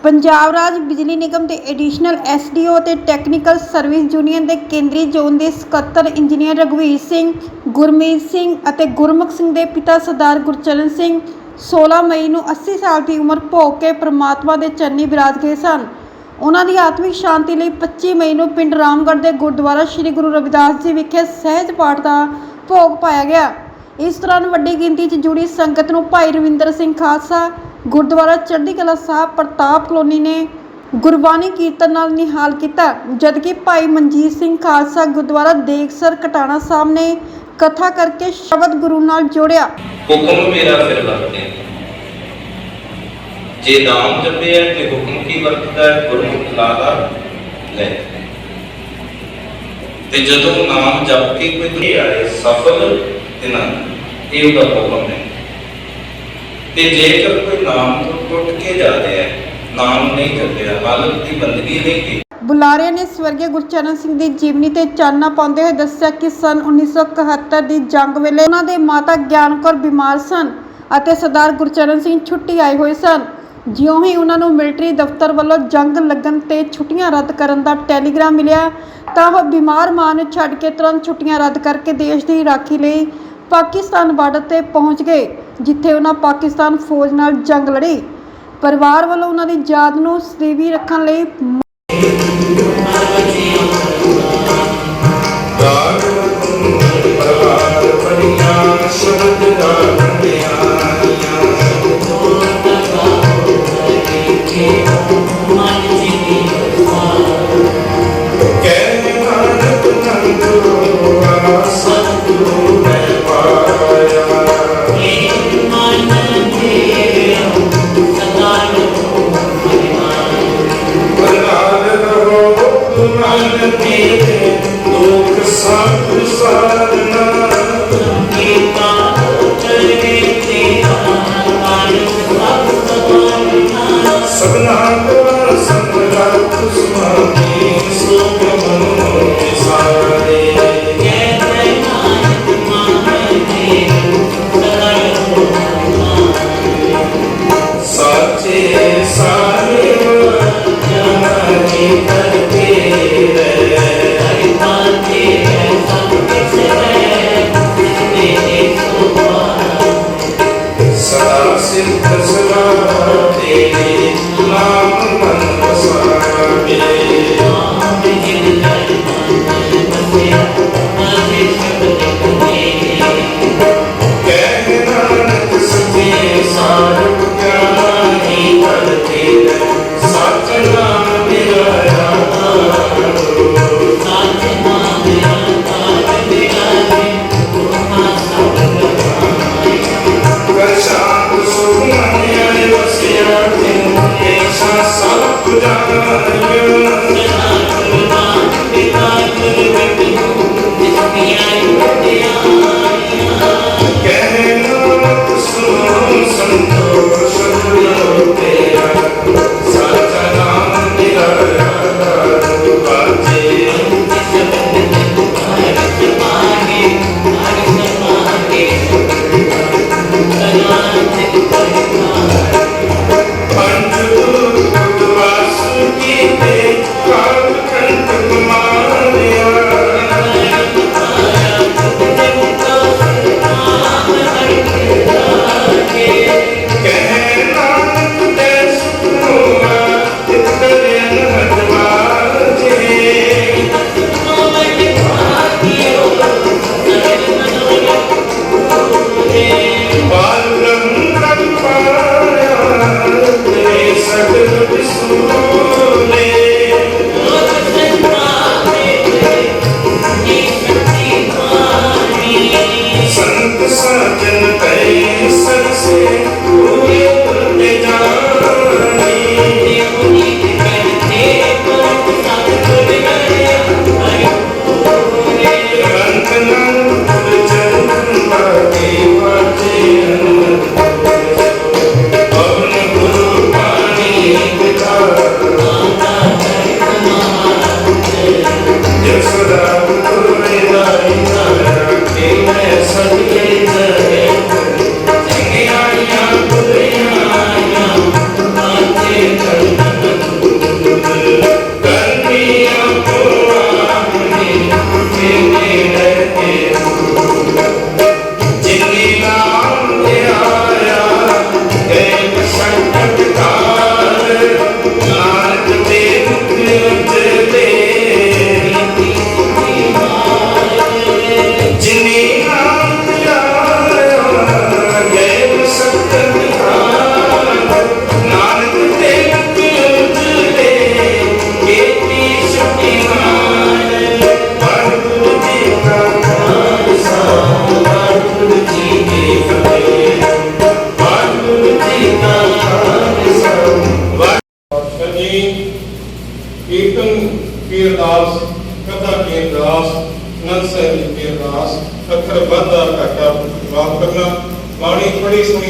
पंजाब राज बिजली निगम के additional SDO ते टैक्नीकल सर्विस यूनियन के केंद्रीय जोन के सकत्तर इंजीनियर रघुवीर सिंह, गुरमीत सिंह और गुरमुख सिंह के पिता सरदार गुरचरण सिंह 16 मई को 80 साल की उम्र भोग के परमात्मा के चरनी विराज गए सन। उन्हों की आत्मिक शांति लिए 25 मई को पिंड रामगढ़ के गुरुद्वारा श्री गुरु रविदास जी विखे सहज पाठ का भोग पाया गया। इस दौरान वड्डी गिनती च जुड़ी संगत को भाई रविंदर सिंह खालसा गुरुद्वारा चढ़ती कला साहब प्रताप कलोनी ने गुरबानी कीर्तन नाल निहाल किया, जबकि भाई मनजीत सिंह खालसा गुरुद्वारा देखसर कटाना साहब ने कथा करके शब्द गुरु नाल जोड़िया। हुक्म मेरा फिर वरते जे नाम जपे है ते हुक्म की वरतदा है, गुरमुख लाला ले ते जदों नाम जप के कोई आए सफल ते ना ये उदा हुक्म है। ते जेकर कोई नाम तो टुट के जाते हैं, नाम नहीं जपया, हालत की बंदगी नहीं की। बुलारे ने स्वर्गीय गुरचरण सिंह की जीवनी ते चानना पाउंदे होए दस्सिया कि सन 1971 की जंग वेले उन्हां दे माता ज्ञान कौर बीमार सन अते सरदार गुरचरण सिंह छुट्टी आए हुए सन। जिउं ही उन्हां नूं मिलिटरी दफ्तर वालों जंग लगन ते छुट्टियां रद्द करन दा टैलीग्राम मिलिया तां ओह बीमार मां नूं छड्ड के तुरंत छुट्टियां रद्द करके देश की राखी लई पाकिस्तान बार्डर ते पहुंच गए, जिथे उन्हां पाकिस्तान फौज नाल जंग लड़ी। परिवार वालों उन्हां दी याद नूं सदैवी रखण लई Salah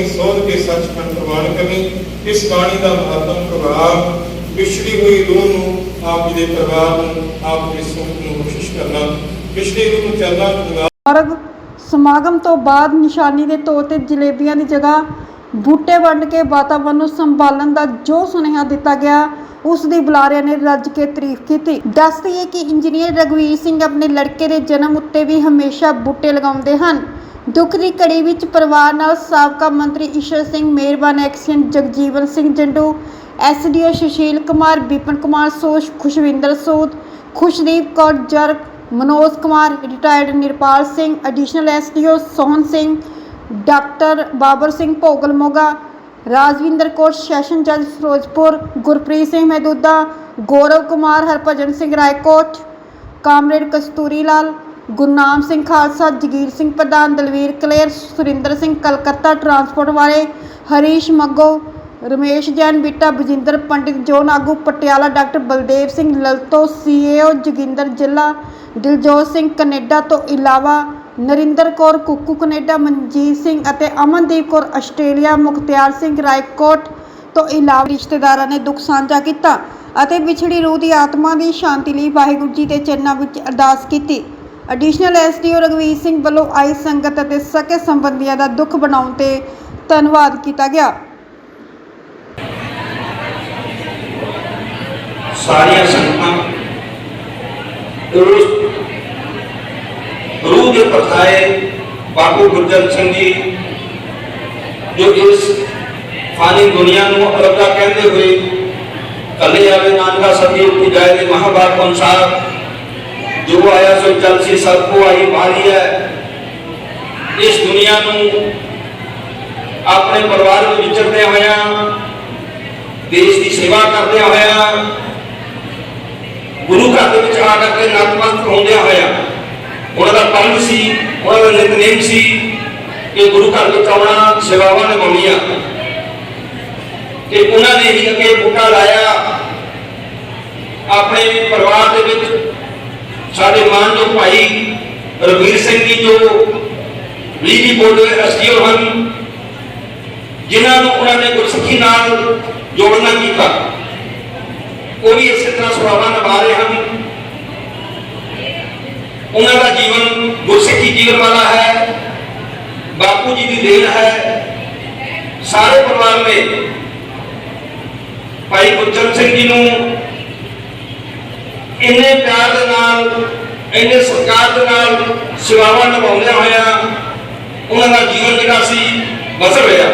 ਸਿੰਘ ਸੋਧ ਕੇ ਸੱਚਖੰਡ ਪ੍ਰਵਾਨ ਕਰਨੀ। ਇਸ ਬਾਣੀ ਦਾ ਮਹੱਤਮ ਪ੍ਰਭਾਵ ਵਿਛੜੀ ਹੋਈ ਰੂਹ ਨੂੰ, ਆਪ ਜੀ ਦੇ ਪਰਿਵਾਰ ਨੂੰ, ਆਪ ਦੀ ਸੁਖ ਨੂੰ ਬਖਸ਼ਿਸ਼ ਕਰਨਾ। ਵਿਛੜੀ ਰੂਹ ਨੂੰ ਚਰਨਾਂ ਚ ਮਾਰਗ ਸਮਾਗਮ ਤੋਂ ਬਾਅਦ ਨਿਸ਼ਾਨੀ ਦੇ ਤੌਰ ਤੇ ਜਲੇਬੀਆਂ ਦੀ ਜਗ੍ਹਾ ਬੂਟੇ ਵੰਡ ਕੇ ਵਾਤਾਵਰਨ ਨੂੰ ਸੰਭਾਲਣ ਦਾ ਜੋ ਸੁਨੇਹਾ ਦਿੱਤਾ ਗਿਆ, ਉਸ ਦੀ ਬੁਲਾਰਿਆਂ ਨੇ ਰੱਜ ਕੇ ਤਾਰੀਫ ਕੀਤੀ। ਦੱਸ ਦਈਏ ਕਿ ਇੰਜੀਨੀਅਰ ਰਘਵੀਰ ਸਿੰਘ ਆਪਣੇ ਲੜਕੇ ਦੇ ਜਨਮ ਉੱਤੇ ਵੀ ਹਮੇਸ਼ਾ ਬੂਟੇ ਲਗਾਉਂਦੇ ਹਨ। ਦੁੱਖ ਦੀ ਘੜੀ ਵਿੱਚ ਪਰਿਵਾਰ ਨਾਲ ਸਾਬਕਾ ਮੰਤਰੀ Ishar Singh, Meharban XEN Jagjivan Singh Jandu, SDO Sushil Kumar, Vipan Kumar Sosh, Khushwinder Sood, Khushdeep Kaur Jarg, Manoj Kumar, retired Nirpal Singh, additional SDO Sohan Singh, doctor Babar Singh Bhogal Moga, Rajwinder Kaur session ਜੱਜ ਫਿਰੋਜ਼ਪੁਰ, ਗੁਰਪ੍ਰੀਤ ਸਿੰਘ ਮਹਿਦੂਦਾ, ਗੌਰਵ ਕੁਮਾਰ, ਹਰਭਜਨ ਸਿੰਘ ਰਾਏਕੋਟ, ਕਾਮਰੇਡ ਕਸਤੂਰੀ ਲਾਲ, ਗੁਰਨਾਮ ਸਿੰਘ ਖਾਲਸਾ, ਜਗੀਰ ਸਿੰਘ ਪ੍ਰਧਾਨ, ਦਲਵੀਰ ਕਲੇਰ, ਸੁਰਿੰਦਰ ਸਿੰਘ ਕਲਕੱਤਾ ਟਰਾਂਸਪੋਰਟ ਵਾਲੇ, ਹਰੀਸ਼ ਮੱਗੋ, ਰਮੇਸ਼ ਜੈਨ ਬਿੱਟਾ, ਬਜਿੰਦਰ ਪੰਡਿਤ, ਜੋਨ ਆਗੂ ਪਟਿਆਲਾ, ਡਾਕਟਰ ਬਲਦੇਵ ਸਿੰਘ ਲਲਤੋ, ਸੀਏਓ ਜੋਗਿੰਦਰ ਜ਼ਿਲ੍ਹਾ, ਦਿਲਜੋਤ ਸਿੰਘ ਕੈਨੇਡਾ ਤੋਂ ਇਲਾਵਾ ਨਰਿੰਦਰ ਕੌਰ ਕੁੱਕੂ ਕੈਨੇਡਾ, ਮਨਜੀਤ ਸਿੰਘ ਅਤੇ ਅਮਨਦੀਪ ਕੌਰ ਆਸਟ੍ਰੇਲੀਆ, ਮੁਖਤਿਆਰ ਸਿੰਘ ਰਾਏਕੋਟ ਤੋਂ ਇਲਾਵਾ ਰਿਸ਼ਤੇਦਾਰਾਂ ਨੇ ਦੁੱਖ ਸਾਂਝਾ ਕੀਤਾ ਅਤੇ ਵਿਛੜੀ ਰੂਹ ਦੀ ਆਤਮਾ ਦੀ ਸ਼ਾਂਤੀ ਲਈ ਵਾਹਿਗੁਰੂ ਜੀ ਦੇ ਚਰਨਾਂ ਵਿੱਚ ਅਰਦਾਸ ਕੀਤੀ। ਐਡੀਸ਼ਨਲ ਐਸਡੀਓ ਰਘਵੀਰ ਸਿੰਘ ਵੱਲੋਂ ਆਈ ਸੰਗਤ ਅਤੇ ਸਕੇ ਸੰਬੰਧੀਆਂ ਦਾ ਦੁੱਖ ਬਣਾਉਣ ਤੇ ਧੰਨਵਾਦ ਕੀਤਾ ਗਿਆ। ਸਾਰੀਆਂ ਸੰਗਤਾਂ ਉਸ रूह के पथाए बापू गुरजन सिंह जी जो इस फानी दुनिया को अलगा कहते हुए कले आवे नानका सतयुग की जाए के महाभारत अनुसार जो आया सो चल सी सबको आई मारी है। इस दुनिया को अपने परिवार में विचरदे होया, देश की सेवा करदे होया, गुरु घर के आकर के नतमस्तक होंदे होया उन्होंने पंथ सी, उन्होंने नितनेम सी कि गुरु घर में आना सेवावां निभाउणियां कि उन्होंने ही अगे बूटा लाया। अपने परिवार के विच साडे मानयोग भाई रघुवीर सिंह जी जो बिजली बोर्ड के एसडीओ हैं, जिन्होंने उन्होंने गुरसिੱਖੀ नाल जोड़ना किया, वो भी इस तरह सेवावां निभा रहे हैं। उन्होंने जीवन गुरसिੱਖੀ जीवन वाला है, बापू जी की देन है। सारे परिवार में भाई गुरजन सिंह जी को इन्ने प्यार के नाल, इन्ने सत्कार के नाल सेवावां निभाउंदे होया उन्होंने जीवन जिहड़ा सी बसर होया।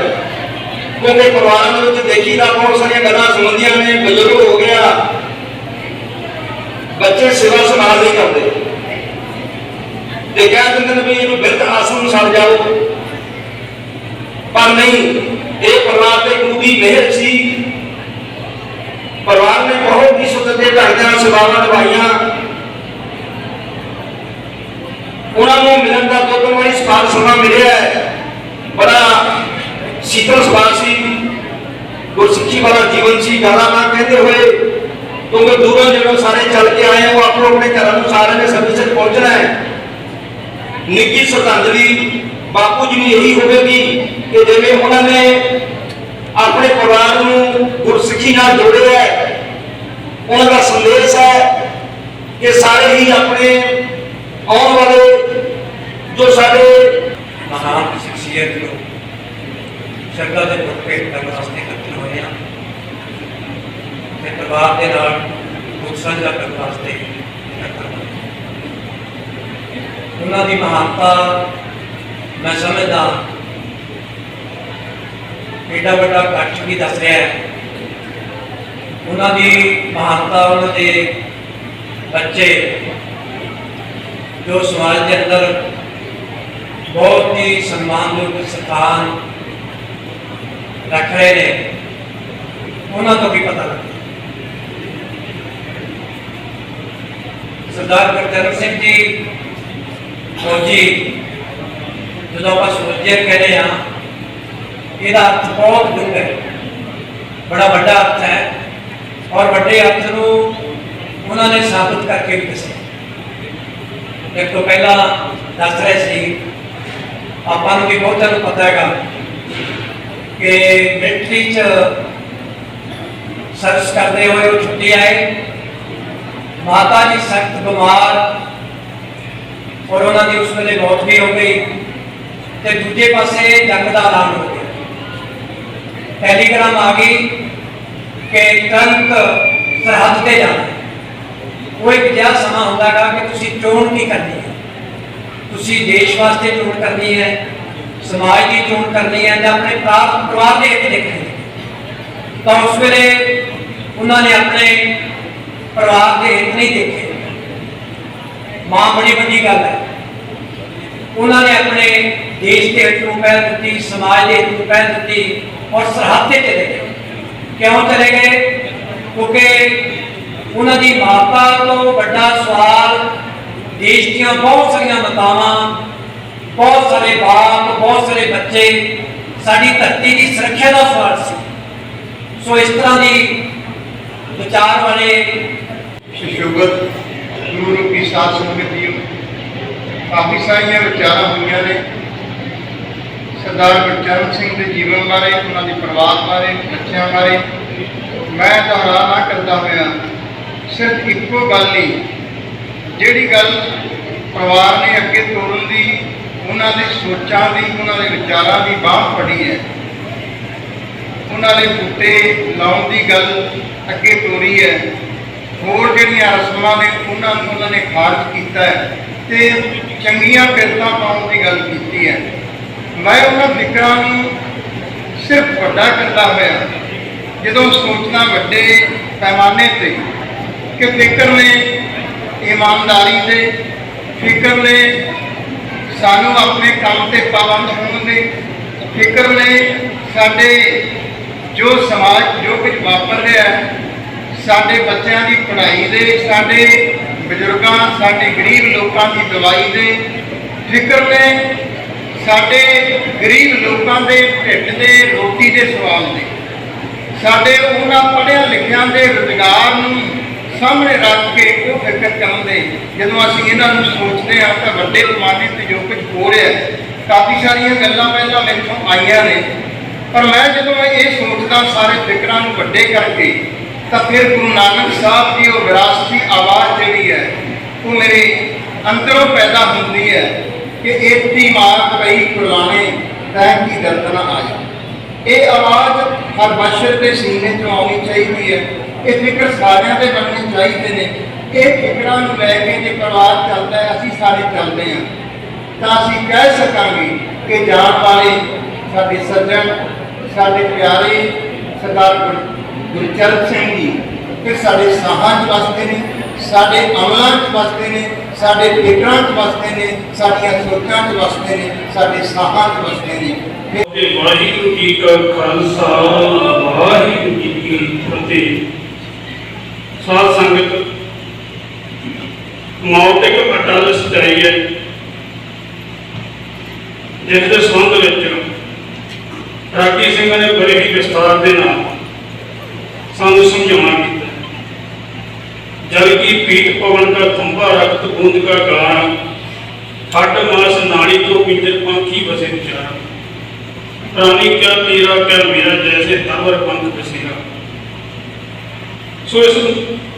क्योंकि परिवारों में देखी दा बहुत सारिया गल्लां सुणदियां ने, बजुर्ग हो गया, बच्चे सेवा संभाल नहीं करते, कह देंगे भी इन्हें बिरध आश्रम छड़ जाओ, पर नहीं, ये परिवार के गुरु की मेहर सी। परिवार ने बहुत ही सुचते ढंग नाल सेवावां निभाईयां। उन्होंने मिलन का 2 वारी सवाल समा मिले है, बड़ा शीतल सवाल सी, गुरसिੱਖੀ वाला जीवन सी। गाला ना कहते हुए क्योंकि दूरों जो सारे चल के आए वो अपने अपने घरों सारे ने सर्विस पहुंचना है। निੱਘੀ श्रद्धांजलि बापू जी में यही होगी कि जिवें उन्होंने अपने परिवार को गुरसिੱਖੀ नाल जोड़े है, उनका संदेश है कि सारे ही अपने आने वाले जो सारे महान शख्सियत को शरदा के भेंट करने वास्ते इकट्ठे होए हैं ते परिवार के नाल दुख साझा करने वास्ते इकट्ठे होए। उन्होंने महानता मैं समझदा एडा बड़ा कट्ठ भी दस रहा है। उन्होंने महानता उन्होंने बच्चे जो समाज के अंदर बहुत ही सम्मानयोग स्थान रख रहे हैं, उन्होंने तो भी पता लगा। सरदार गुरचरण सिंह जी फौजी जो आप सोल्जर कह रहे हैं, यदा अर्थ बहुत डूंगा है, बड़ा बड़ा अर्थ है और बड़े अर्थ को उन्होंने साबित करके भी दसा। एक तो पहला दस रहे सी आपको भी बहुत पता है कि मिलिट्री सर्विस करते हुए वो छुट्टी आए, माता जी सख्त बीमार और उन्होंने उस वेले मौत भी हो गई। तो दूजे पासे जंग का ऐलान हो गया, टैलीग्राम आ गई कि तुरंत सरहद से जाना। वो एक जिहा समा होता है कि तुसी चोण नहीं करनी है, तुसी देश वास्ते चोण करनी है, समाज की चोण करनी है, या अपने परिवार के हित देखने। तो उस वेले उन्होंने अपने परिवार के हित नहीं देखे। मां बड़ी बड़ी गल है, उन्होंने अपने देश के हित को पहल दी, समाज के हित को पहल दी और सरहद से चले गए। क्यों चले गए? क्योंकि उन्होंने माता तो बड़ा सवाल देश दियां बहुत सारिया मातावां, बहुत सारे बाप, बहुत सारे बच्चे, साड़ी धरती की सुरक्षा का सवाल सी। सो इस तरह की विचार वाले सुशोभत गुरु रूपी साध संगत जी, काफ़ी सारिया विचार हुई ने सरदार गुरचरण सिंह के जीवन बारे, उन्होंने परिवार बारे, बच्चों बारे। मैं दोहरा ना करता हुआ सिर्फ एको गल नहीं, जिहड़ी गल परिवार ने अगे तोड़न की, उन्होंने सोचां की, उन्होंने विचारों की बांह फड़ी है, उन्होंने बूटे लाने की गल अगे तोड़ी है, होर जिहड़ियां रस्मां ने उन्होंने खारिज किया है, तो चंगियां पिरतां पाउण की गल की है। मैं उन्होंने फिक्रां नूं सिर्फ वड्डा करता हुआ जदों सोचना वड्डे पैमाने पे कि फिक्र ने ईमानदारी दे, फिक्र ने सानू अपने काम से पाबंद होने दे, फिक्र ने साडे जो समाज जो कुछ वापर रहा है, साडे बच्चों की पढ़ाई दे, साडे बजुर्गों, साडे गरीब लोगों की दवाई दे, फिक्र ने साडे गरीब लोगों के ढिड दे रोटी के सवाल दे, साडे उन्हां पढ़िया लिखिया के रोजगार नूं सामने रख के वो फिक्र चाहते। जदों असीं इन्हां नूं सोचते हैं तो वड्डे पैमाने पर जो कुछ हो रहा है, काफ़ी सारिया गल्लां पहलां मैथों आईयां ने, पर मैं जदों ये सोचदा सारे फिक्रां नूं वड्डे करके, तो फिर गुरु नानक साहब की वो विरासती आवाज़ जिहड़ी है वो मेरे अंदरों पैदा होती है कि एक दी मार पई कुर्बाने तैं की दर्द ना आया। ये आवाज़ हर बशर के सीने चो आनी चाहिए है, ये फिक्र सारिਆਂ ਦੇ बनने चाहिए ने। ये फिक्रां नूं लैके जे परिवार चलता है, असीं सारे चलते हैं, तो असीं कह सकांगे कि जाण वाले साडे सज्जन, साडे प्यारे सरदार गुरचरण सिंह जी फिर साडे साहां च वसदे ने, साडे अमलां च वसदे ने, साडे फिक्रां च वसदे ने, साडियां सोचां च वसदे ने, साडे साहां च वसदे ने। वाहिगुरू जी का खालसा, वाहिगुरू जी की फतेह। साध संगत, मौत एक अटल सच्चाई है जिसके संबंध में रागी सिंह ने बड़े ही विस्तार के नाल सानू समझाना किया। जल की पीठ पवन का थंबा, रक्त बूंद का गान, हट मास नाड़ी को पिंजर पंखी बसे विचार, प्राणी क्या तेरा क्या मेरा, जैसे तरवर पंख बसेरा। सो इस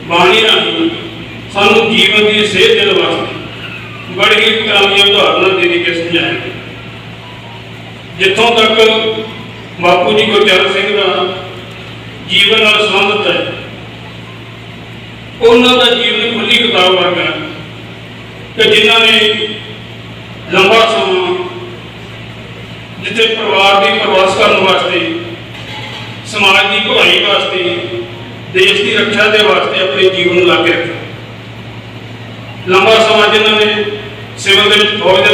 बाणी राही सानू जीवन की सेहत देने वास्ते बड़ी ही तरह की उदाहरण दे के समझाया। जितों तक बापू जी गुरचरण सिंह का जीवन नाल संबंधित है, उन्होंने जीवन खुली किताब वर्गा कि जिन्होंने लंबा समा जिथे परिवार की प्रवास करने वास्ते, समाज की भलाई वास्ते, देश की रक्षा के वास्ते अपने जीवन ला के रखा। लंबा समा जिन्होंने सिविल फौज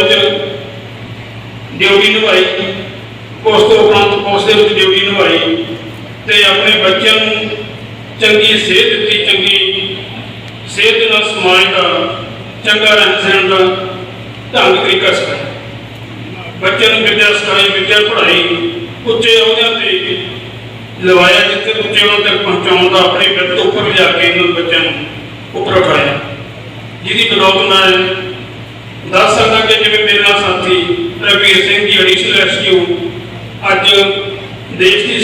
ड्यूटी निभाई, उस तो उपरंत पुलिस के ड्यूटी निभाई, तो अपने बच्चों को चंगी सेहत दी, चंगी सेहत के नाल समाज का चंगा रहन सहन का ढंग तरीका सिखाया। बच्चों को विद्या सिखाई, विद्या पढ़ाई, उच्चे अहदों पर लवाया, जितने उच्चे उन्होंने तक पहुँचाने का अपने व्यक्ति उपर लिया के इन बच्चों को उपर उठाया, जिसकी बदौलत मैं दस सकता कि जिवें मेरे साथी रघुवीर सिंह जी एडिशनल SDO अज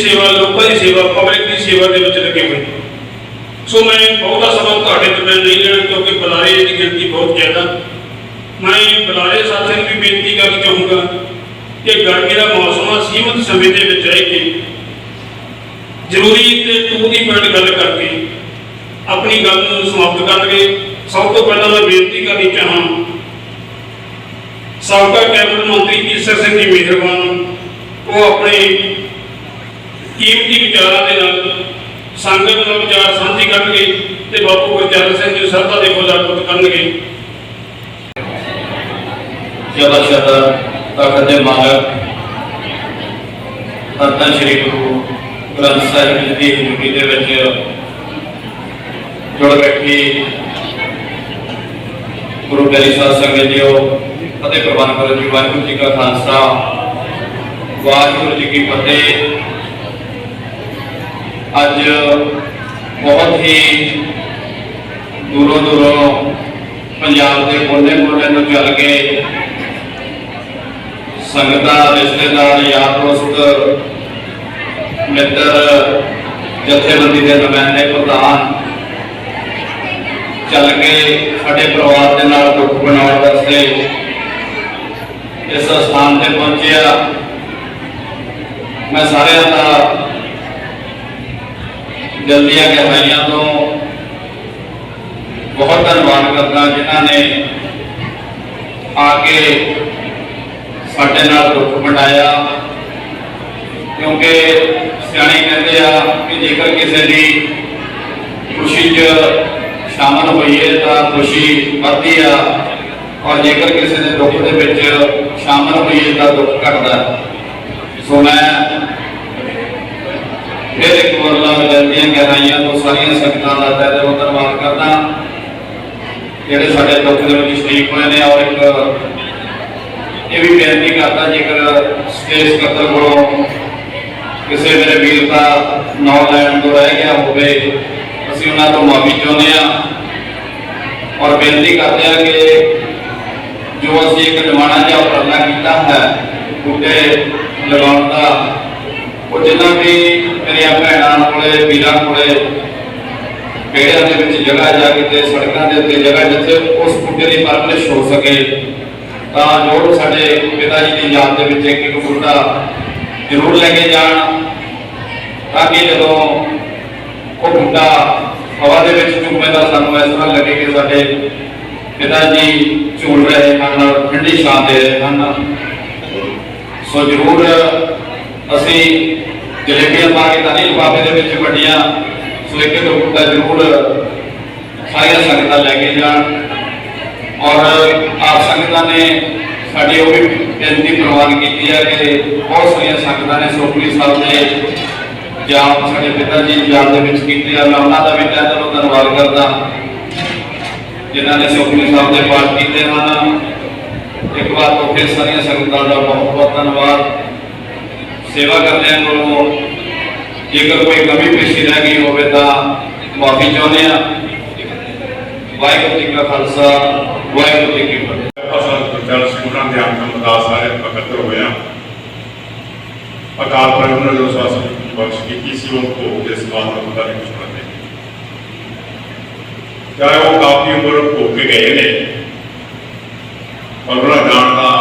सेवा, लोगों की सेवा, पब्लिक की सेवा के लगे हुए। सो मैं बहुता समा ਤੁਹਾਡੇ ਤੋਂ मैं नहीं लेना क्योंकि बुलारे की गिनती बहुत ज़्यादा। मैं बुलारे साथियों भी बेनती करना चाहूँगा कि गर्मी का मौसम आ, सीमित समय के विच रह के जरूरी ते टू दी पॉइंट गल करके अपनी गल नूं समाप्त करनगे। सब तो पहला मैं बेनती करनी चाहां साबका कैबिनेट मंत्री ईसर सिंह जी मेहरबान वो अपने कीमती विचारों के नाल संगत नाल विचार साझे करनगे ते बापू गुरचरण सिंह जी सरदा दे फुੱਲ अर्पित करनगे। तख्त दे मालक धੰन श्री गुरु ग्रंथ साहिब जी की हजूरी दे विच जुड़ बैठी गुरु प्यारी साध संगत जीओ, फतेह प्रवान करो जी। वाहिगुरू जी का खालसा, वाहिगुरू जी की फतेह। अज बहुत ही दूरों दूरों पंजाब के कोने कोने में चल के संगतां, रिश्तेदार, यार दोस्त, मित्र, जथेबंदी के नुमाइंदे, प्रधान चल के साडे परिवार के नाल दुख मनाउण वास्ते इस स्थान से पहुंचे। मैं सारे का दिल दी गहराइयां तो बहुत धन्यवाद करता जिन्होंने आके साडे नाल दुख मनाया, क्योंकि सियाणे कहते हैं कि जेकर किसी की खुशी च शामिल होइए तो खुशी बढ़ती है और जेकर किसी के दुख के विच शामिल होइए तो दुख घटता है। सो मैं फिर एक बार दिल दी गहराइयां तो सारिया संगतां का तहे दिलों धन्यवाद करदा जिहड़े साडे दुख दे विच शरीक होए ने। और एक ये भी बेनती करता जेकर स्टेज सकत्तर कोलों किसी मेरे वीर का नाम लैण तो रह गया होवे, असीं उन्हां तों माफ़ी चाहुंदे हां और बेनती करते हैं कि जो असीं एक जमाना जिहा उपराला कीता है बूटे लगाउण दा, वो जिन्ना भी मेरिया भैणां कोले, वीरां कोले बेड़ियां दे विच जगह जा के सड़कों के उत्ते जगह जिथे उस बूटे की परवरिश हो सके तो जो साडे पिता जी की याद के विच एक बूटा जरूर लेके जाण, ताकि जदों वो बूटा हवा के झूमे का सानू इस तरह लगे कि साडे पिता जी झूल रहे हैं, ठंडी छां दे रहे हैं। सो जरूर असी जलेबियां पा के तानी लिफाफे के वड्डियां, सो एक दो बूटा जरूर सारिया संगतां लैके जाण। और आप संगतां ने साडी वो भी बेनती प्रवान की है कि बहुत सारिया संगतां ने सोपली साहब के जाप साडे पिता जी याद के विच कीते आ। मैं उन्हां दा भी तहे दिलों धन्नवाद करदा जिन्हां ने सोपली साहब के पाठ कीते हैं। एक बार तो फिर सारिया संगतां का बहुत बहुत धन्नवाद। सेवा करने को जेकर कोई कमी पेशी रह गई हो तो माफ़ी चाहते हैं। वाहिगुरू जी का खालसा, वाहिगुरू जी की फतेह। अकाल पुरख ने जो शासन बख्श की सी उनको इस बात का पता नहीं कुछ करते, चाहे वो काफी उम्र हो के गए ने और उन्होंने जान का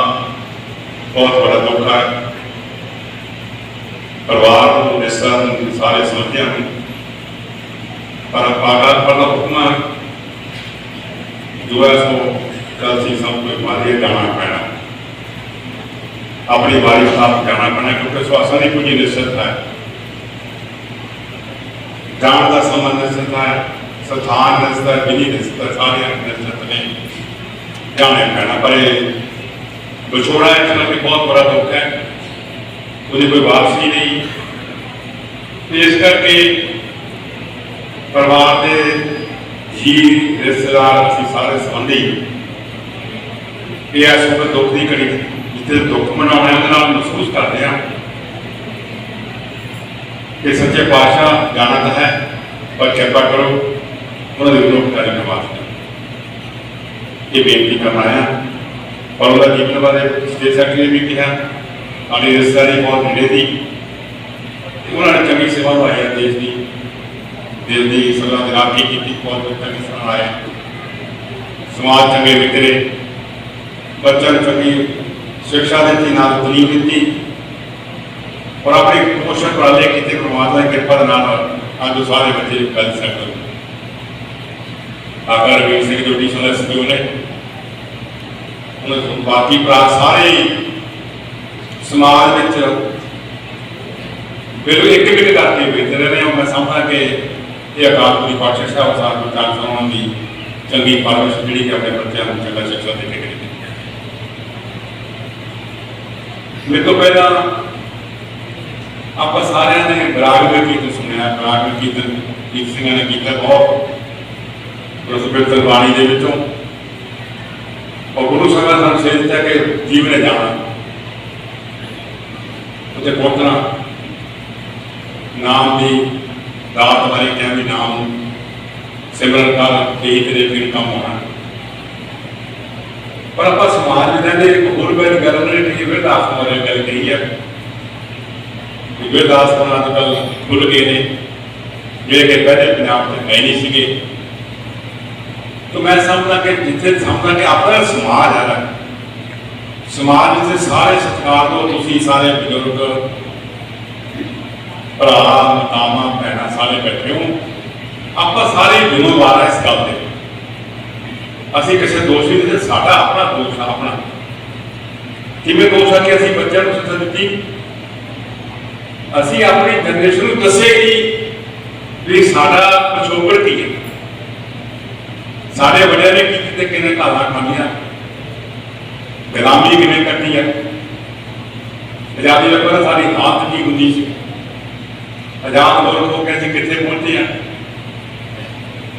बहुत बड़ा दुख है। परिवार को जिस तरह सारे समझते हैं पर अकाल पर हुक्म जो है सो कल सी सबको मारिए जाना पैना, अपनी बारी साफ जाना पैना, क्योंकि स्वास्थ्य की कुछ निश्चित है, जान का समय निश्चित है, स्थान निश्चित है, विधि निश्चित है, सारे निश्चित नहीं जाने पैना। पर विछोड़ा एक तरह की बहुत बड़ा दुख है, मुझे कोई वापसी नहीं। इस करके परिवार के जी रिश्तेदार असी सारे संबंधी इस वक्त दुख की घड़ी जिथे दुख मनाने महसूस करते हैं कि सच्चे पातशाह जाना तो है पर कृपा करो उन्होंने विरोधकारी के वास्ते ये बेनती करना है। और वह जीवन बारे स्टेट सैकटरी ने भी कहा, हमारी रिश्तेदारी बहुत मिले थी, उन्होंने सेवा निभाई है देश की सलाह दिलाकी की बहुत चंगी सलाह आया समाज चंगे विकरे बच्चों को चंगी शिक्षा दी नाल तलीम दी और अपने पोषण उपराले किए परमात्मा की कृपा अज सारे बच्चे गल सकते आका रवीर सिंह जो एडिशनल एसपीओ ने बाकी भरा सारे समाज में बिल्कुल एक करके बेहतर रहे हैं। मैं समझा कि ये अकालपुरी पाठशाला साहब साहब विकास समां की चंगी परवरिश जी अपने बच्चों को चंगा शिक्षा दे के मेरे तो पहला आप सारे ने बराग में कीर्तन सुनिया बराग में कीर्तन दीप सिंह ने किया बहुत प्रसिद्ध तलवाणी के विचों और गुरु साहब ने सेज दिया कि जीवन जाना उत्थे पहुंचना नाम की दात बारे क्या भी नाम सिमरन कर यही तेरे फिर काम होना पर आप समाज में रहते एक होर बार गल उन्होंने कही विरदास बारे गल कही है विरदास अजकल खुल गए ने जो कि पहले पंजाब में है नहीं सीगे। तो मैं समझदा कि जिथे समझदा कि अपना समाज है समाज से सारे सत्कार दो तुसी सारे बुजुर्ग भरा मातावां भैणां सारे बैठे हो आप सारे जिम्मेवार है इस गल के असीं किसी दोषी नहीं साडा अपना दोष है अपना किवें दोष है कि असीं बच्चों को शिक्षा दी असीं अपनी जनरेशन को दसेगी भी साडा पिछोकड़ की है साढ़े वड्या ने की किने घालां खानियां गुलामी किवें कट्टी है आजादी लगभग सारी हालत की होंगी सी आजाद मुल्क हो के असीं कित्थे पहुंचे हैं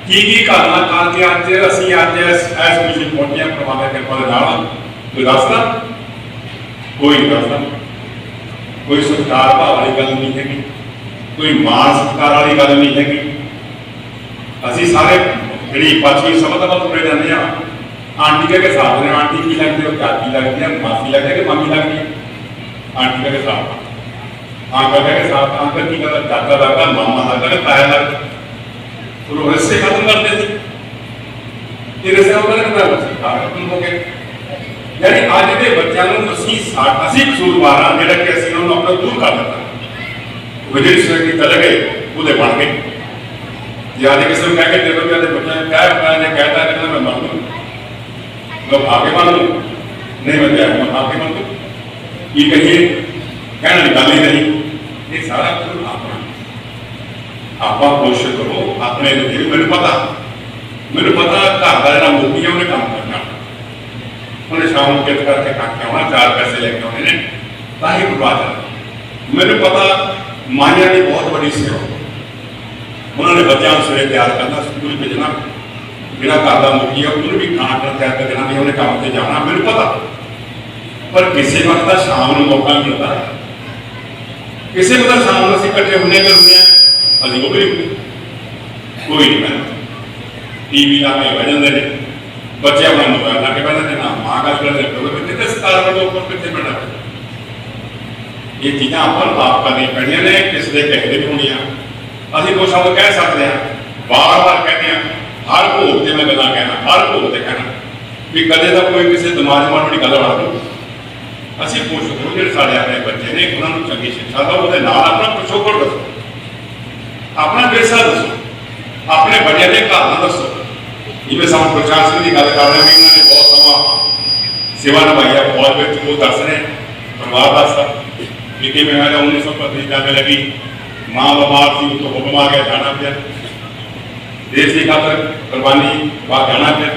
की घालां करके अज असीं अज इस पोजीशन पहुंचे हैं परमात्मा की कृपा दे नाल कोई दसदा कोई नहीं दसदा कोई सत्कार भाव वाली गल नहीं हैगी कोई मान सत्कार वाली गल नहीं हैगी असीं सारे जी पछवी समझ तो तुरे जाते हैं आंटी के साथ ने आंटी की लगती है चाची लगती है मासी लगती है कि मम्मी लगती है आंटी के साथ अंकल के साथ अंकल की लगता चाचा लगता मामा लगता ताया लगता तो रिश्ते खत्म करते थे ये रिश्ते खत्म हो गए यानी अज के बच्चों असी कसूरवार हाँ जो कि असं उन्होंने अपना दूर कर दिता वजह की चले गए वो बन गए या किसी को कह के दे दो बच्चे ने कहता है मैं बन दूँ लोग आगे बन दूँ नहीं मैं तैयार मैं आगे बन दूँ ये कहिए कहना गल ही नहीं ये सारा कुछ अपना आप कोशिश करो अपने मैंने पता घर का जो मुखी है उन्हें काम करना उन्हें शाम को कित करके खाके आना 4 पैसे लेके आने ने ताकि बुलवा जाना मैंने पता माइया की बहुत बड़ी सेवा उन्होंने बच्चों को सवेरे तैयार करना स्कूल भेजना जो घर का मुखी है उन्होंने भी खाना पीना तैयार कर देना नहीं उन्हें काम से जाना मैंने पता पर किसी वक्त शाम को मौका नहीं होता किसी मतलब शाम को असं कट्ठे होने करते हैं अभी वो भी कोई नहीं मैं टीवी ला के बह जाते हैं बच्चे अपना मोबाइल ला के बह जाते ना माँ गल करते कितने 17 मिनट ऊपर कितने मिनट ये चीज़ा अपन आप करनी पैनिया ने किसी के कहते भी होनी असं कुछ हम कह सकते हैं बार बार कहते हैं हर भोग से मैं गल्लां कहना हर भोग से कहना भी कदे तो कोई किसी दिमाग में बड़ी गल बढ़ दो असं कोशिश करो जो साढ़े अपने बच्चे ने उन्होंने चंगी शिक्षा दो वो अपना पिछोकड़ दसो अपना विरसा दसो अपने बड़े ने घालना दसो जिवें सानूं प्रशासन की गल कर रहे हैं उन्होंने बहुत समा सेवा निभाई है फौज में वो दस रहे परिवार दसदा कि किवें 1935 जंग लगी माँ बीमार थी तो हुक्म आ गया जाना पिया देश की खातर कुर्बानी बात जाना पिया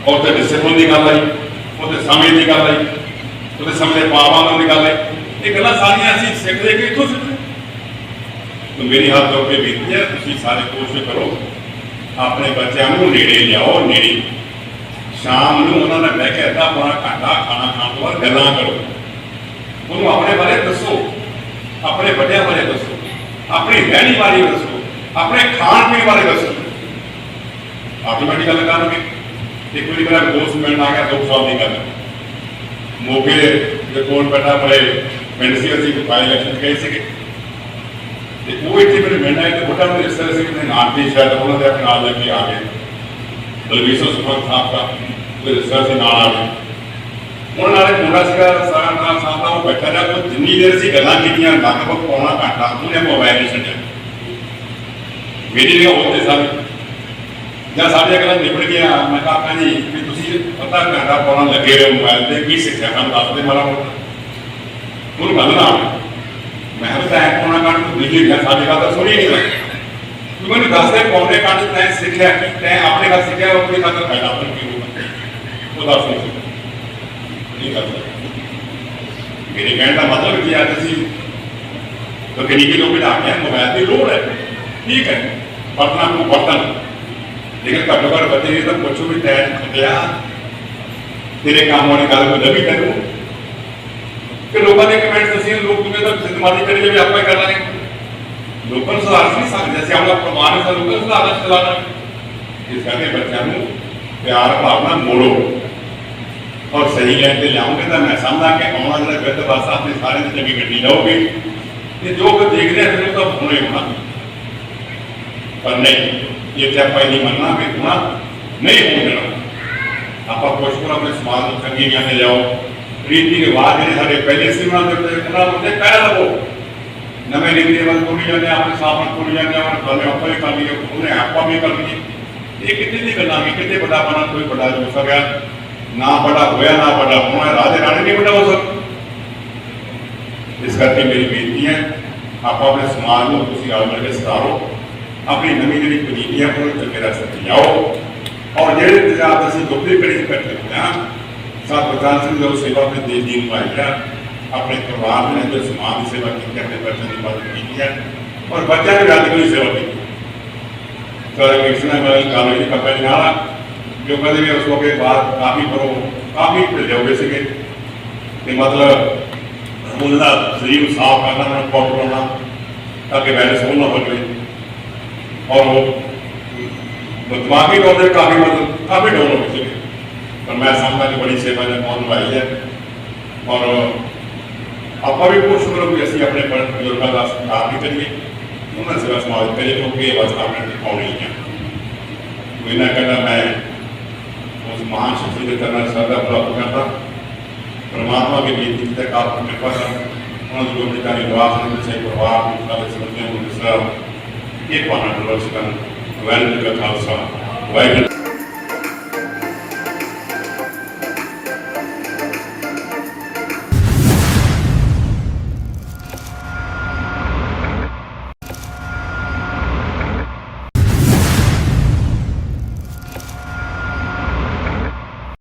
और तो डिसिप्लिन की गल आई और समय की गल आई और समय के पाबंद की गल आई ये गल्लां सारियां असीं सिखदे कि इत्थों सिखदे तो मेरी हाथ जोड़ के बेनती है तुसीं सारे कोशिश करो अपने बच्चों को नेड़े लियाओ नेड़े शाम को उन्होंने बह के अद्धा पौना घंटा खाना खाने के बाद गल्लां करो उन्होंने अपने बारे दसो अपने बड़े बारे दसो अपनी रहनी बारे दसो अपने खान पीन बारे दसो ऑटोमैटिक गल करोगे एक बार मेरा दोस्त मिलने आ गया 2 साल की गल मोगे जो कोल बैठा बड़े पिंड से असीं बाई इलेक्शन गए थे ਤੇ ਉਹ ਇੱਥੇ ਮੈਨੂੰ ਮਿਲਣਾ ਹੈ ਤੇ ਬੁੱਢਾ ਨੂੰ ਇਸ ਤਰ੍ਹਾਂ ਸੀ ਕਿ ਨਾਮ ਦੀ ਸ਼ਾਇਦ ਉਹਨਾਂ ਦੇ ਆਪਣੇ ਨਾਲ ਲੈ ਕੇ ਆ ਗਏ ਬਲਵੀਰ ਸੁਖਮਨ ਸਾਹਿਬ ਦਾ ਕੋਈ ਰਿਸ਼ਤਾ ਸੀ ਨਾਲ ਆ ਗਏ ਉਹਨਾਂ ਨਾਲੇ ਮੁੰਡਾ ਸੀਗਾ ਸਾਰਾ ਨਾਲ ਸਾਹਿਬ ਦਾ ਉਹ ਬੈਠਾ ਰਿਹਾ ਉਹ ਜਿੰਨੀ ਦੇਰ ਸੀ ਗੱਲਾਂ ਕੀਤੀਆਂ ਲਗਭਗ ਪੌਣਾ ਘੰਟਾ ਉਹਨੇ ਮੋਬਾਈਲ ਨਹੀਂ ਛੱਡਿਆ ਮੇਰੀ ਨਿਗਾਹ ਉਹਦੇ ਸਾਰੀ ਜਾਂ ਸਾਡੀਆਂ ਗੱਲਾਂ ਨਿਬੜ ਗਈਆਂ ਮੈਂ ਕਿਹਾ ਆਪਾਂ ਜੀ ਵੀ ਤੁਸੀਂ ਅੱਧਾ ਘੰਟਾ ਪੌਣਾ ਲੱਗੇ ਰਹੇ ਮੋਬਾਈਲ ਤੇ ਕੀ ਸਿੱਖਿਆ ਸਾਨੂੰ ਦੱਸ ਦੇ ਮਾੜਾ ਮੋਟਾ ਉਹਨੂੰ ਗੱਲ ਨਾ ਆਵੇ ਮੈਂ ਕਿਹਾ ਤਾਂ ਪੌਣਾ ਘੰਟਾ ਤੂੰ ਬਿਜਲੀ ਗਿਆ ਸਾਡੇ ਗੱਲ ਤਾਂ ਸੁਣੀ ਨਹੀਂ ਤੂੰ ਮੈਨੂੰ ਦੱਸ ਦੇ ਪੌਣੇ ਘੰਟੇ ਤੈਂ ਸਿੱਖਿਆ ਕੀ ਤੈਂ ਆਪਣੇ ਘਰ ਸਿੱਖਿਆ ਉਹ ਕੋਈ ਖਾਤਰ ਫਾਇਦਾ ਆਪਣੀ ਕੀ ਹੋਊਗਾ ਉਹ ਦੱਸ ਨਹੀਂ ਨਹੀਂ ਕਰ ਮੇਰੇ ਕਹਿਣ ਦਾ ਮਤਲਬ ਕੀ ਹੈ ਤੁਸੀਂ ਤਕਨੀਕੀ ਲੋਕ ਬਿਠਾਉਂਦੇ ਆ ਮੋਬਾਈਲ ਦੀ ਲੋੜ ਹੈ ਠੀਕ ਹੈ ਪੜਨਾ ਨੂੰ ਪੜਨ ਲੇਕਿਨ ਘੱਟੋ ਘੱਟ ਬੱਚੇ ਨੇ ਤਾਂ ਪੁੱਛੋ ਵੀ ਤੈਂ ਖੱਟਿਆ ਤੇਰੇ ਕੰਮ ਵਾਲੀ ਗੱਲ ਕੋਈ ਲੱਭੀ ਤੈਨੂੰ ਕਿ ਲੋਕਾਂ ਦੇ ਕਮੈਂਟਸ ਅਸੀਂ ਲੋਕ ਕਿਵੇਂ ਤਾਂ ਸਿੱਧਮਾਦੀ ਕਰੀ ਜਾਵੇ ਆਪਾਂ ਹੀ ਕਰ ਲਾਂਗੇ ਲੋਕਾਂ ਨੂੰ ਸੁਧਾਰ ਨਹੀਂ ਸਕਦੇ ਅਸੀਂ ਆਪਣਾ ਪ੍ਰਮਾਣ ਹੈ ਲੋਕਾਂ ਨੂੰ ਸੁਧਾਰਨਾ ਚਲਾਣਾ ਇਸ ਕਰਕੇ ਬੱਚਿਆਂ ਨੂੰ ਪਿਆਰ ਭਾਵਨਾ ਮੋੜੋ ਔਰ ਸਹੀ ਲਾਈਨ ਤੇ ਲਿਆਉਂਗੇ ਤਾਂ ਮੈਂ ਸਮਝਦਾ ਕਿ ਆਉਣਾ ਜਿਹੜਾ ਗਲਤ ਪਾਸਾ ਆਪਣੇ ਸਾਰਿਆਂ ਦੀ ਚੰਗੀ ਗੱਡੀ ਲਾਓਗੇ ਤੇ ਜੋ ਕੁਝ ਦੇਖ ਰਹੇ ਫਿਰ ਉਹ ਤਾਂ ਹੋਣਾ ਹੀ ਹੋਣਾ ਪਰ ਨਹੀਂ ਇਹ ਤੇ ਆਪਾਂ ਨਹੀਂ ਮੰਨਣਾ ਕਿ ਹੋਣਾ ਨਹੀਂ ਹੋਣ ਦੇਣਾ ਆਪਾਂ ਕੋਸ਼ਿਸ਼ ਕਰੋ ਆਪਣੇ ਸਮਾਜ ਨੂੰ ਚੰਗੀ ਗਿਆਨ ਲੈ ਜਾਓ ਰੀਤੀ ਰਿਵਾਜ ਜਿਹੜੇ ਸਾਡੇ ਪਹਿਲੇ ਸੀ ਉਹਨਾਂ ਦੇ ਉੱਤੇ ਪਹਿਰਾ ਲਵੋ ਨਵੇਂ ਰੀਤੀ ਰਿਵਾਜ ਤੋੜੀ ਜਾਂਦੇ ਆਪਣੇ ਸਾਹਮਣੇ ਤੋੜੀ ਜਾਂਦੇ ਉਹਨਾਂ ਗੱਲ ਆਪਾਂ ਵੀ ਕਰ ਲਈਏ ਉਹਨੇ ਆਪਾਂ ਵੀ ਕਰ ਲਈਏ ਇਹ ਕਿਤੇ ਦੀ ਗੱਲਾਂ ਵੀ ਕਿਤੇ ਵੱਡਾ ਬਣਾ ਕੋਈ ਵੱਡਾ ਹੋ ਸਕਿਆ ਨਾ ਬੜਾ ਹੋਇਆ ਨਾ ਬੜਾ ਹੋਣਾ ਰਾਜੇ ਰਾਣੀ ਨਹੀਂ ਬੜਾ ਹੋ ਸਕਦਾ ਇਸ ਕਰਕੇ ਮੇਰੀ ਬੇਨਤੀ ਹੈ ਆਪਾਂ ਆਪਣੇ ਸਮਾਜ ਨੂੰ ਤੁਸੀਂ ਆਲ ਮਿਲ ਕੇ ਸੁਧਾਰੋ ਆਪਣੀ ਨਵੀਂ ਜਿਹੜੀ ਪਨੀਰੀਆਂ ਕੋਲ ਚੰਗੇ ਰਸਤੇ ਤੇ ਜਾਓ ਔਰ ਜਿਹੜੇ ਇੰਤਜ਼ਾਮ ਅਸੀਂ ਦੁੱਖੀ ਕੜੀ ਕਰਦੇ ਹਾਂ ਸਾਧ ਪ੍ਰਧਾਨ ਸਿੰਘ ਜੋ ਸੇਵਾ ਆਪਣੇ ਦੇਸ਼ ਦੀ ਨਿਭਾਈ ਹੈ ਆਪਣੇ ਪਰਿਵਾਰ ਨੇ ਜੋ ਸਮਾਜ ਦੀ ਸੇਵਾ ਕੀਤੀ ਆਪਣੇ ਬੱਚਿਆਂ ਦੀ ਮਦਦ ਕੀਤੀ ਹੈ ਔਰ ਬੱਚਿਆਂ ਦੀ ਰੱਦ ਕੋਈ ਸੇਵਾ ਕੀਤੀ ਸਰ ਕਿਸਨਾ ਵਾਲੀ ਕਾਲਜ ਦੀ ਕੱਪੜੇ ਨਾਲ ਜੋ ਕਦੇ ਵੀ ਉਸ ਵਕਤ ਬਾਅਦ ਕਾਫੀ ਭਿੱਜੋਗੇ ਸੀਗੇ ਤੇ ਮਤਲਬ ਉਹਨਾਂ ਦਾ ਸਰੀਰ ਨੂੰ ਸਾਫ਼ ਕਰਨਾ ਉਹਨਾਂ ਨੂੰ ਪੌਟ ਲਾਉਣਾ ਤਾਂ ਕਿ ਵਾਇਰਸ ਨਾ ਹੋ ਜਾਵੇ ਔਰ ਉਹ ਦਿਮਾਗੀ ਤੌਰ ਤੇ ਕਾਫੀ ਡਾਊਨ ਹੋ ਗਏ ਪਰ ਮੈਂ ਸਮਝਦਾ ਕਿ ਬੜੀ ਸੇਵਾ ਨੇ ਬਹੁਤ ਨਿਭਾਈ ਹੈ ਔਰ ਆਪਾਂ ਵੀ ਕੋਸ਼ਿਸ਼ ਕਰੋ ਕਿ ਅਸੀਂ ਆਪਣੇ ਬਜ਼ੁਰਗਾਂ ਦਾ ਸਤਿਕਾਰ ਵੀ ਕਰੀਏ ਉਹਨਾਂ ਸੇਵਾ ਸਮਾਜ ਕਰੀਏ ਕਿਉਂਕਿ ਇਹ ਅਵਸਥਾ ਆਪਣੇ ਆਉਣੀ ਹੈ ਇਹਨਾਂ ਕਹਿੰਦਾ ਮੈਂ ਉਸ ਮਹਾਨ ਸ਼ਖਸੀਅਤ ਦੇ ਕਰਨਾ ਸਰਦਾ ਪ੍ਰਾਪਤ ਕਰਦਾ ਪਰਮਾਤਮਾ ਦੀ ਬੇਨਤੀ ਤੇ ਕਾਫੀ ਕਿਰਪਾ ਕਰ ਉਹਨਾਂ ਦੀ ਗੋਬਿੰਦਾ ਦੀ ਦੁਆ ਕਰਨ ਦੇ ਪਰਿਵਾਰ ਨੂੰ ਸਾਰੇ ਸਮਝਿਆ ਨੂੰ ਇਸ ਇਹ ਪਾਣਾ ਡਰਸ ਕਰਨ ਵੈਲ ਦਾ ਖਾਲਸਾ ਵਾਹਿਗੁਰੂ